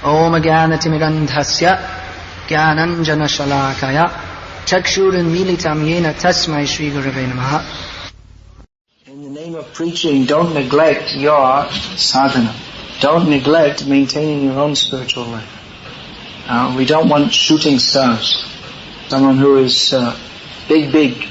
Om Jnanatimidandhasya Jnananjana Shalakaya Chakshuranmilitam Yena Tasmai Shri Gurave Namaha. In the name of preaching, don't neglect your sadhana. Don't neglect maintaining your own spiritual life. We don't want shooting stars. Someone who is big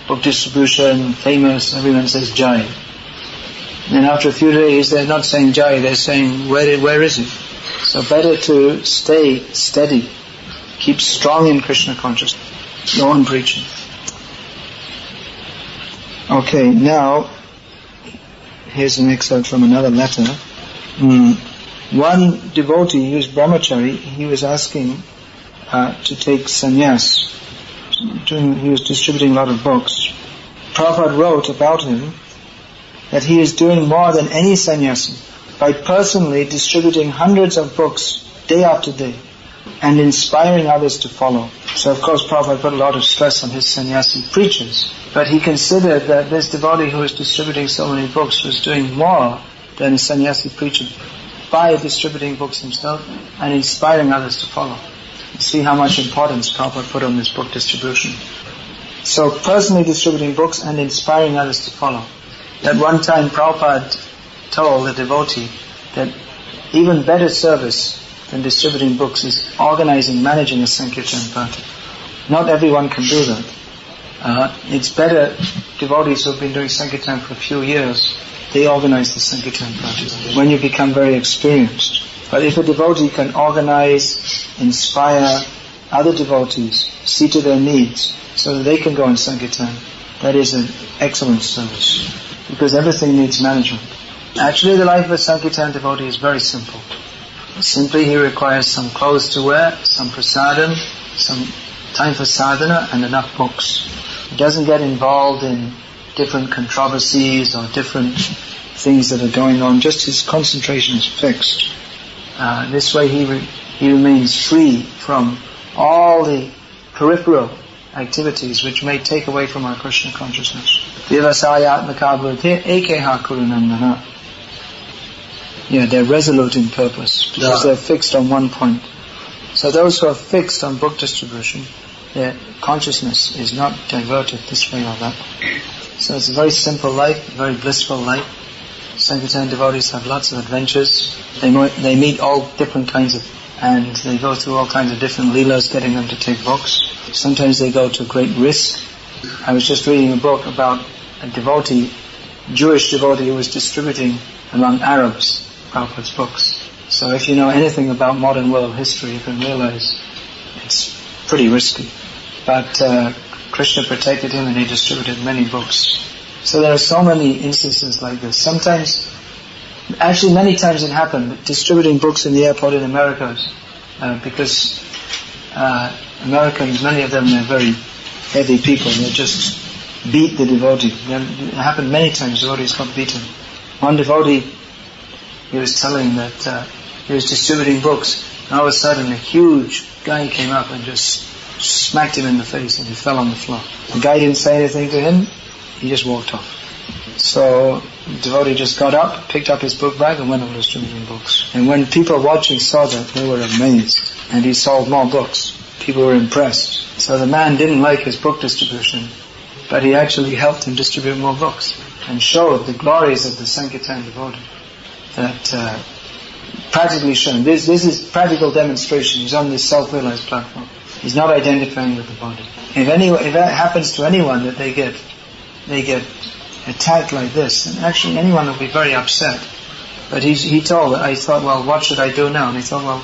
book distribution, famous, everyone says Jai. And after a few days they're not saying Jai, they're saying where is it? So better to stay steady, keep strong in Krishna consciousness, go on preaching. Okay, now here's an excerpt from another letter. One devotee, he was brahmachari, he was asking to take sannyas. He was distributing a lot of books. Prabhupada wrote about him that he is doing more than any sannyasi by personally distributing hundreds of books day after day and inspiring others to follow. So of course Prabhupada put a lot of stress on his sannyasi preachers, but he considered that this devotee who was distributing so many books was doing more than a sannyasi preacher by distributing books himself and inspiring others to follow. You see how much importance Prabhupada put on this book distribution. So personally distributing books and inspiring others to follow. At one time Prabhupada told the devotee that even better service than distributing books is organizing, managing a Sankirtan party. Not everyone can do that. It's better devotees who have been doing Sankirtan for a few years, they organize the Sankirtan party when you become very experienced. But if a devotee can organize, inspire other devotees, see to their needs, so that they can go on Sankirtan, that is an excellent service. Because everything needs management. Actually the life of a Sankirtan devotee is very simple. Simply he requires some clothes to wear, some prasadam, some time for sadhana and enough books. He doesn't get involved in different controversies or different things that are going on, just his concentration is fixed. This way he remains free from all the peripheral activities which may take away from our Krishna consciousness. Yeah, they're resolute in purpose because they're fixed on one point. So those who are fixed on book distribution, their consciousness is not diverted this way or that. So it's a very simple life, a very blissful life. Sankirtan devotees have lots of adventures. They meet all different kinds of, and they go through all kinds of different leelas getting them to take books. Sometimes they go to great risk. I was just reading a book about a devotee, Jewish devotee who was distributing among Arabs Prabhupada's books. So if you know anything about modern world history, you can realize it's pretty risky. But Krishna protected him and he distributed many books. So there are so many instances like this. Sometimes, actually many times it happened, distributing books in the airport in America, because Americans, many of them, they're very heavy people, they just beat the devotee. It happened many times, devotees got beaten. One devotee, he was telling that he was distributing books, and all of a sudden a huge guy came up and just smacked him in the face and he fell on the floor. The guy didn't say anything to him, he just walked off. So the devotee just got up, picked up his book bag and went on distributing books. And when people watching saw that, they were amazed. And he sold more books. People were impressed. So the man didn't like his book distribution, but he actually helped him distribute more books and showed the glories of the Sankirtan devotee. That practically shown. This is practical demonstration. He's on this self-realized platform. He's not identifying with the body. If that happens to anyone, that they get attacked like this, then actually anyone will be very upset. But he told, I thought, well, what should I do now? And he thought, well,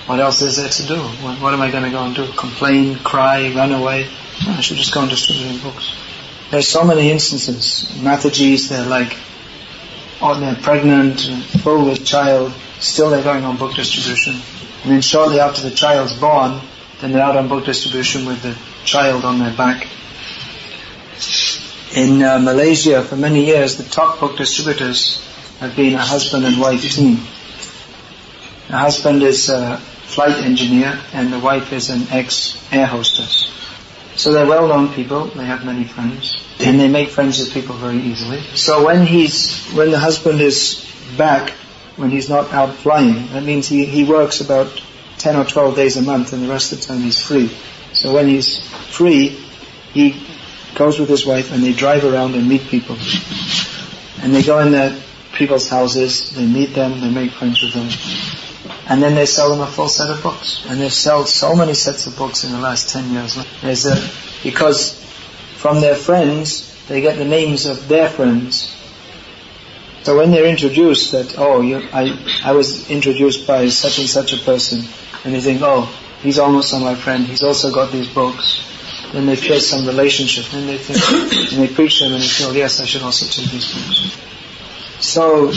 what else is there to do? What am I going to go and do? Complain, cry, run away? No, I should just go and distribute books. There's so many instances. Mataji's, they're like, they're pregnant, full with child, still they're going on book distribution. And then shortly after the child's born, then they're out on book distribution with the child on their back. In Malaysia, for many years, the top book distributors have been a husband and wife team. The husband is a flight engineer and the wife is an ex-air hostess. So they're well-known people, they have many friends, and they make friends with people very easily. So when the husband is back when he's not out flying. That means he works about 10 or 12 days a month, and the rest of the time he's free. So when he's free, he goes with his wife and they drive around and meet people. And they go in the people's houses, they meet them, they make friends with them. And then they sell them a full set of books. And they've sold so many sets of books in the last 10 years. Because from their friends, they get the names of their friends. So when they're introduced that, I was introduced by such and such a person, and they think, he's almost my friend, he's also got these books. Then they feel some relationship, and they think, and they preach them, and they feel, yes, I should also take these books. So,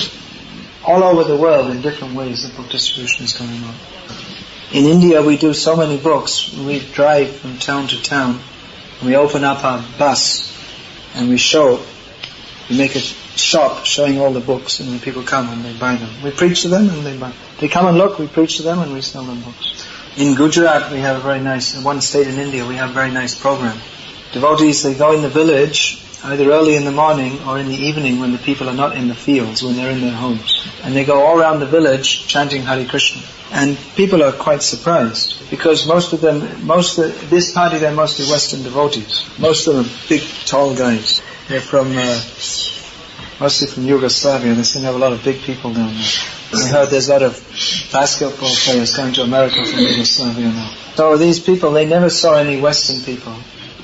all over the world, in different ways, the book distribution is going on. In India, we do so many books. We drive from town to town. We open up our bus, and we make a shop showing all the books, and then people come and they buy them. We preach to them and they buy. They come and look, we preach to them and we sell them books. In Gujarat we have in one state in India we have a very nice program. Devotees, they go in the village either early in the morning or in the evening when the people are not in the fields, when they're in their homes. And they go all around the village chanting Hare Krishna. And people are quite surprised because this party they're mostly Western devotees. Most of them are big, tall guys. They're mostly from Yugoslavia. They seem to have a lot of big people down there. I heard there's a lot of basketball players coming to America from Yugoslavia now. So these people, they never saw any Western people,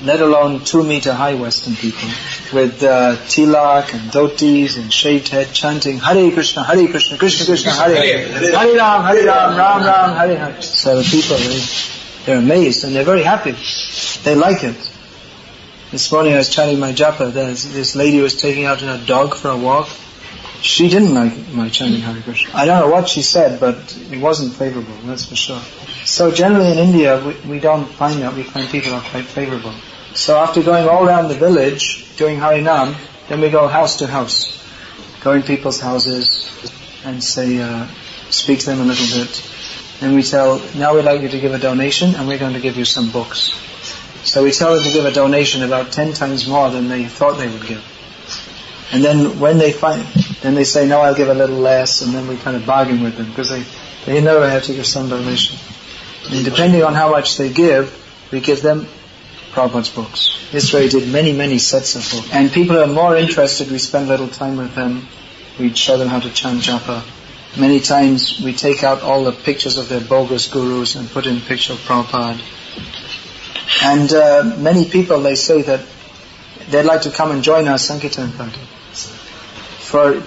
let alone 2-meter high Western people, with tilak and dhotis and shaved head, chanting Hare Krishna, Krishna Krishna, Hare Ram, Ram Ram, Hare Hare. So the people, they're amazed and they're very happy. They like it. This morning I was chanting my japa. This lady was taking out her dog for a walk. She didn't like my chanting Hare Krishna. I don't know what she said, but it wasn't favorable, that's for sure. So generally in India, we don't find that. We find people are quite favorable. So after going all around the village, doing Harinam, then we go house to house. Go in people's houses and speak to them a little bit. Then we tell, now we'd like you to give a donation and we're going to give you some books. So we tell them to give a donation about 10 times more than they thought they would give. And then when they then they say, no, I'll give a little less, and then we kind of bargain with them, because they know they have to give some donation. And depending on how much they give, we give them Prabhupada's books. This way we did many, many sets of books. And people who are more interested, we spend a little time with them. We show them how to chant japa. Many times we take out all the pictures of their bogus gurus and put in a picture of Prabhupada. And many people, they say that they'd like to come and join our Sankirtan party.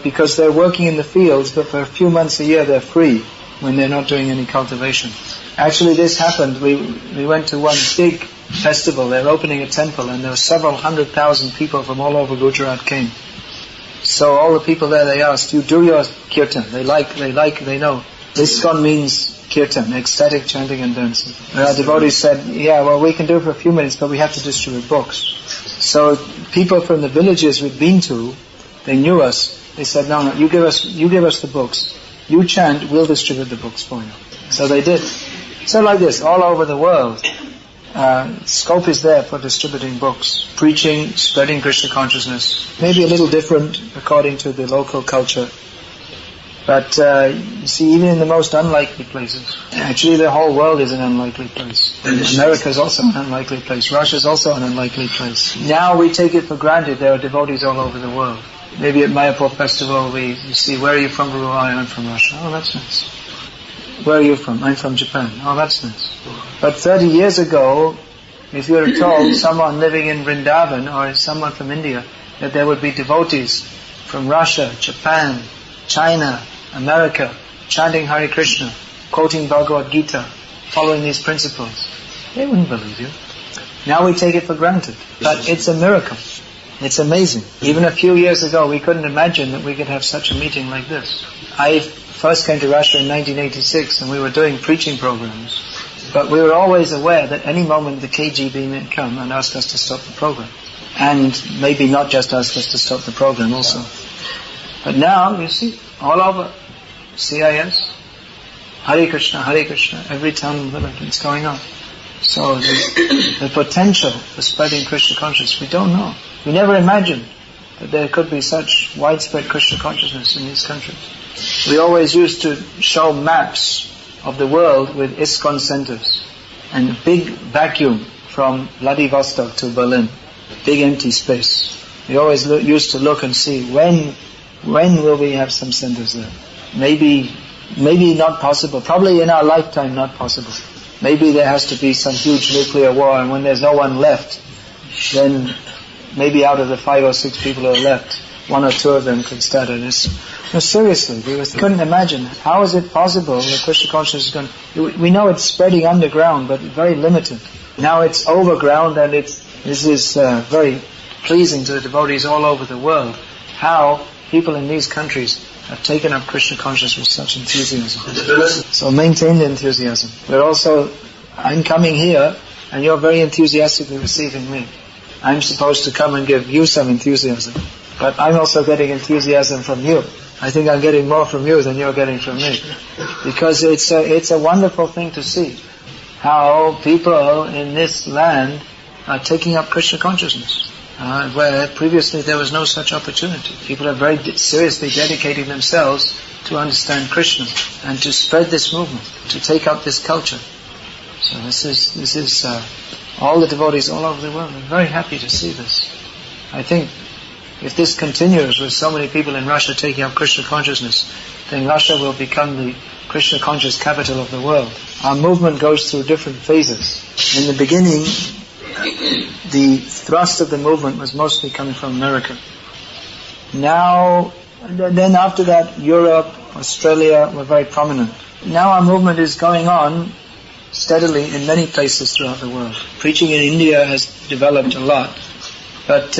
Because they're working in the fields, but for a few months a year they're free when they're not doing any cultivation. Actually this happened. We went to one big festival. They're opening a temple and there were several 100,000 people from all over Gujarat came. So all the people there, they asked, you do your kirtan. They know. ISKCON means kirtan, ecstatic chanting and dancing. And our devotees said, we can do it for a few minutes, but we have to distribute books. So people from the villages we'd been to, they knew us. They said, no, you give us the books. You chant, we'll distribute the books for you. So they did. So like this, all over the world, scope is there for distributing books, preaching, spreading Krishna consciousness. Maybe a little different according to the local culture. But you see, even in the most unlikely places, actually the whole world is an unlikely place. America is also an unlikely place. Russia is also an unlikely place. Now we take it for granted there are devotees all over the world. Maybe at Mayapur festival you see, where are you from? I'm from Russia. Oh, that's nice. Where are you from? I'm from Japan. Oh, that's nice. But 30 years ago, if you were told someone living in Vrindavan or someone from India that there would be devotees from Russia, Japan, China, America, chanting Hare Krishna, quoting Bhagavad Gita, following these principles, they wouldn't believe you. Now we take it for granted. But it's a miracle. It's amazing. Even a few years ago, we couldn't imagine that we could have such a meeting like this. I first came to Russia in 1986 and we were doing preaching programs. But we were always aware that any moment the KGB may come and ask us to stop the program. And maybe not just ask us to stop the program also. But now, you see, all over CIS, Hare Krishna, every town in the village, it's going on. So the potential for spreading Krishna consciousness, we don't know. We never imagined that there could be such widespread Krishna consciousness in these countries. We always used to show maps of the world with ISKCON centers and a big vacuum from Vladivostok to Berlin, big empty space. We always used to look and see when will we have some centers there. Maybe not possible. Probably in our lifetime not possible. Maybe there has to be some huge nuclear war, and when there's no one left, then maybe out of the 5 or 6 people who are left, 1 or 2 of them could start this. No, seriously, we couldn't imagine. How is it possible that Krishna consciousness is going? We know it's spreading underground, but very limited. Now it's overground, and this is very pleasing to the devotees all over the world. How people in these countries have taken up Krishna consciousness with such enthusiasm. So maintain the enthusiasm. I'm coming here, and you're very enthusiastically receiving me. I'm supposed to come and give you some enthusiasm, but I'm also getting enthusiasm from you. I think I'm getting more from you than you're getting from me, because it's a wonderful thing to see how people in this land are taking up Krishna consciousness, where previously there was no such opportunity. People are very seriously dedicating themselves to understand Krishna and to spread this movement, to take up this culture. So this is all the devotees all over the world are very happy to see this. I think if this continues with so many people in Russia taking up Krishna consciousness, then Russia will become the Krishna conscious capital of the world. Our movement goes through different phases. In the beginning, the thrust of the movement was mostly coming from America. Then after that, Europe, Australia were very prominent. Now our movement is going on steadily in many places throughout the world. Preaching in India has developed a lot, but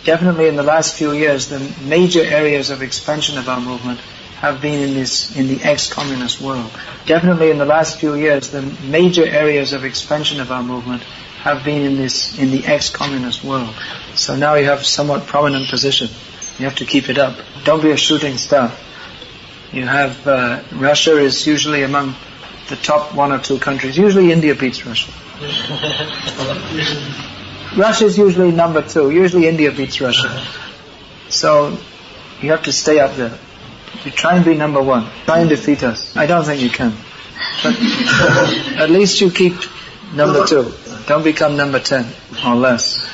definitely in the last few years, the major areas of expansion of our movement have been in the ex-communist world. Definitely in the last few years, the major areas of expansion of our movement have been in the ex-communist world. So now you have somewhat prominent position. You have to keep it up. Don't be a shooting star. You have Russia is usually among the top 1 or 2 countries. Usually India beats Russia. Russia is usually number 2. Usually India beats Russia. So you have to stay up there. You try and be number 1. Try and defeat us. I don't think you can. But at least you keep number 2. Don't become number 10 or less.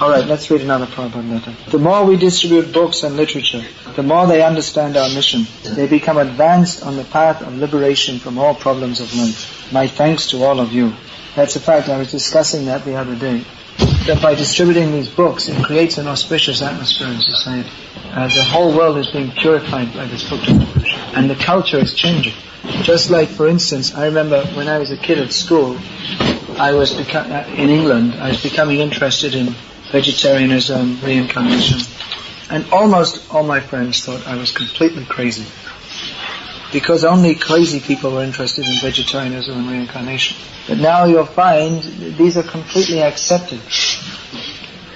Alright, let's read another Prabhupada letter. The more we distribute books and literature, the more they understand our mission. They become advanced on the path of liberation from all problems of life. My thanks to all of you. That's a fact. I was discussing that the other day. That by distributing these books, it creates an auspicious atmosphere in society. The whole world is being purified by this book distribution. And the culture is changing. Just like, for instance, I remember when I was a kid at school, in England, I was becoming interested in vegetarianism, reincarnation. And almost all my friends thought I was completely crazy. Because only crazy people were interested in vegetarianism and reincarnation. But now you'll find these are completely accepted.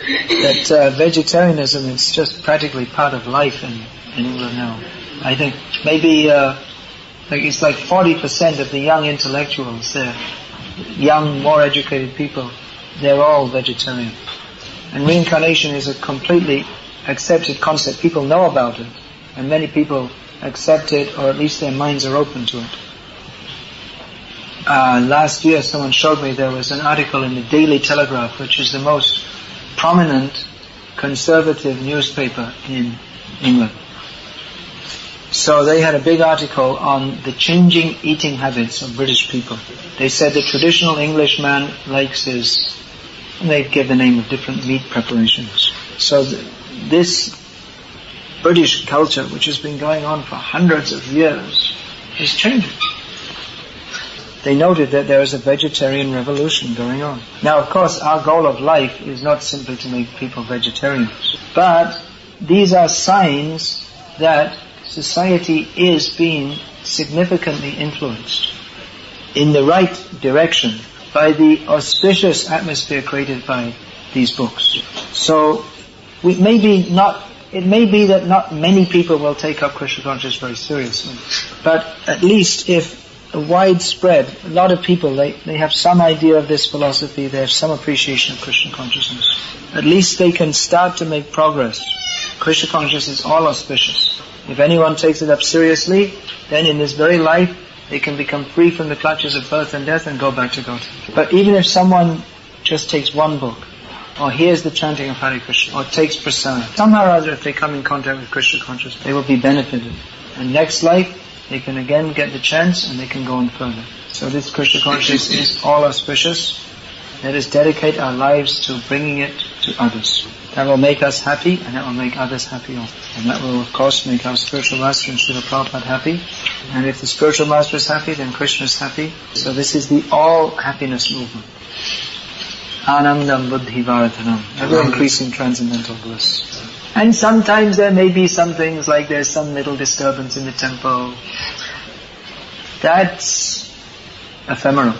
That vegetarianism is just practically part of life in England now. I think maybe it's like 40% of the young intellectuals there, young, more educated people, they're all vegetarian. And reincarnation is a completely accepted concept. People know about it, and many people accept it, or at least their minds are open to it. Last year someone showed me there was an article in the Daily Telegraph, which is the most prominent conservative newspaper in England. So they had a big article on the changing eating habits of British people. They said the traditional Englishman likes and they give the name of different meat preparations. So this British culture, which has been going on for hundreds of years, is changing. They noted that there is a vegetarian revolution going on. Now, of course, our goal of life is not simply to make people vegetarians, but these are signs that society is being significantly influenced in the right direction by the auspicious atmosphere created by these books. So it may be that not many people will take up Krishna consciousness very seriously, but at least if widespread. A lot of people, they have some idea of this philosophy, they have some appreciation of Krishna consciousness. At least they can start to make progress. Krishna consciousness is all auspicious. If anyone takes it up seriously, then in this very life, they can become free from the clutches of birth and death and go back to God. But even if someone just takes one book, or hears the chanting of Hare Krishna, or takes prasad, somehow or other if they come in contact with Krishna consciousness, they will be benefited. And next life, they can again get the chance and they can go on further. So this Krishna consciousness is all auspicious. Let us dedicate our lives to bringing it to others. That will make us happy, and that will make others happy also. And that will, of course, make our spiritual master and Srila Prabhupada happy. And if the spiritual master is happy, then Krishna is happy. So this is the all-happiness movement. Anandam buddhi vardhanam, ever-increasing transcendental bliss. And sometimes there may be some things like there's some little disturbance in the temple. That's ephemeral.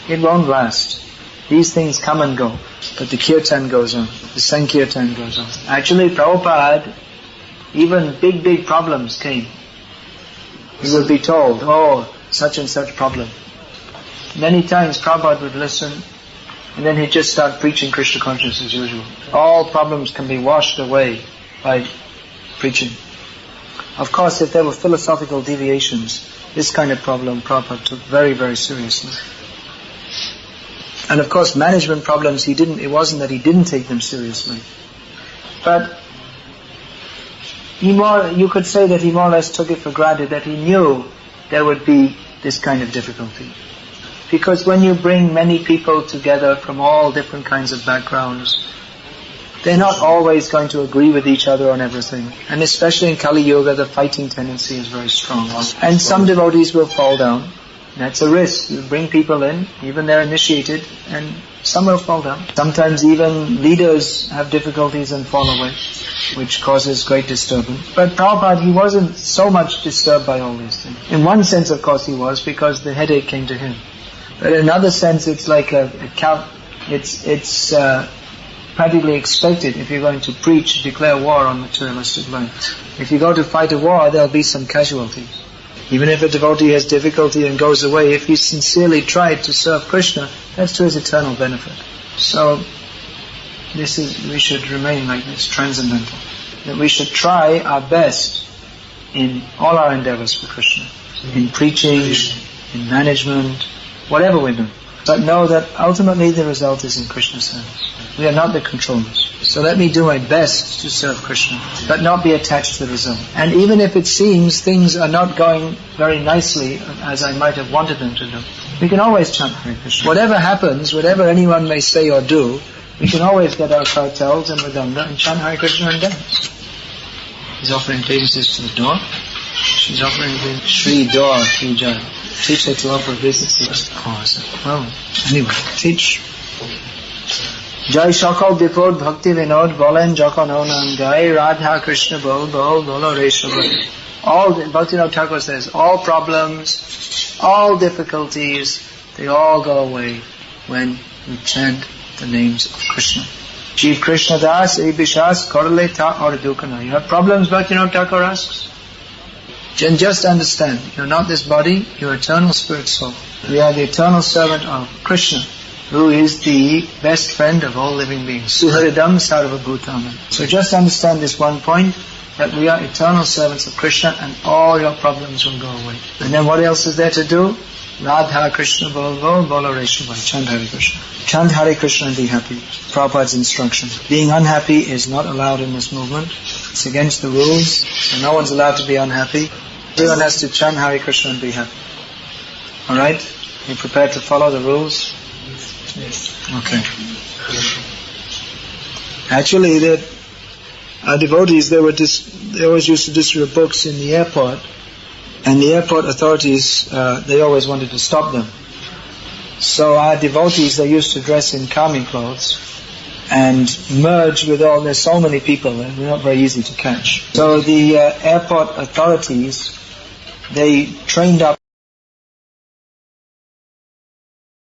It won't last. These things come and go. But the kirtan goes on. The sankirtan goes on. Actually, Prabhupada, even big problems came. He would be told, oh, such and such problem. Many times Prabhupada would listen, and then he'd just start preaching Krishna consciousness as usual. All problems can be washed away by preaching. Of course, if there were philosophical deviations, this kind of problem Prabhupada took very, very seriously. And of course, management problems, it wasn't that he didn't take them seriously. But you could say that he more or less took it for granted that he knew there would be this kind of difficulty. Because when you bring many people together from all different kinds of backgrounds, they're not always going to agree with each other on everything. And especially in Kali Yuga, the fighting tendency is very strong. And some devotees will fall down. That's a risk. You bring people in, even they're initiated, and some will fall down. Sometimes even leaders have difficulties and fall away, which causes great disturbance. But Prabhupada, he wasn't so much disturbed by all these things. In one sense, of course, he was, because the headache came to him. But in another sense, it's like it's practically expected if you're going to preach, declare war on materialistic life. If you go to fight a war, there'll be some casualties. Even if a devotee has difficulty and goes away, if he sincerely tried to serve Krishna, that's to his eternal benefit. So, we should remain like this, transcendental. That we should try our best in all our endeavors for Krishna. In preaching, in management, whatever we do. But know that ultimately the result is in Krishna's hands. We are not the controllers. So let me do my best to serve Krishna, but not be attached to the result. And even if it seems things are not going very nicely as I might have wanted them to do, we can always chant Hare Krishna. Whatever happens, whatever anyone may say or do, we can always get our kartals and mridanga and chant Hare Krishna and dance. He's offering businesses to the door. She's offering the Shri Door Ki Jai. Teach her to offer businesses. Well, anyway, teach. Jai Shakal Bipod Bhakti Vinod Bolen Jokon Onam Jai Radha Krishna Bol Bol Bolo Resha. All, Bhaktivinoda Thakur says, all problems, all difficulties, they all go away when we chant the names of Krishna. Jiv Krishna Das, Ebishas, Korale Ta or Dukana. You have problems, Bhaktivinoda Thakur asks? And just understand, you're not this body, you're eternal spirit soul. We are the eternal servant of Krishna, who is the best friend of all living beings. Suharidam Sarva Bhutama. So just understand this one point, that we are eternal servants of Krishna and all your problems will go away. And then what else is there to do? Radha Krishna Bol Bol Bolo Reshavai. Chant Hare Krishna. Chant Hare Krishna and be happy. Prabhupada's instruction. Being unhappy is not allowed in this movement. It's against the rules. So no one's allowed to be unhappy. Everyone has to chant Hare Krishna and be happy. Alright? You prepared to follow the rules? Okay. Actually, our devotees, they always used to distribute books in the airport, and the airport authorities, they always wanted to stop them. So our devotees, they used to dress in kami clothes and merge with there's so many people, and they're not very easy to catch. So the airport authorities, they trained up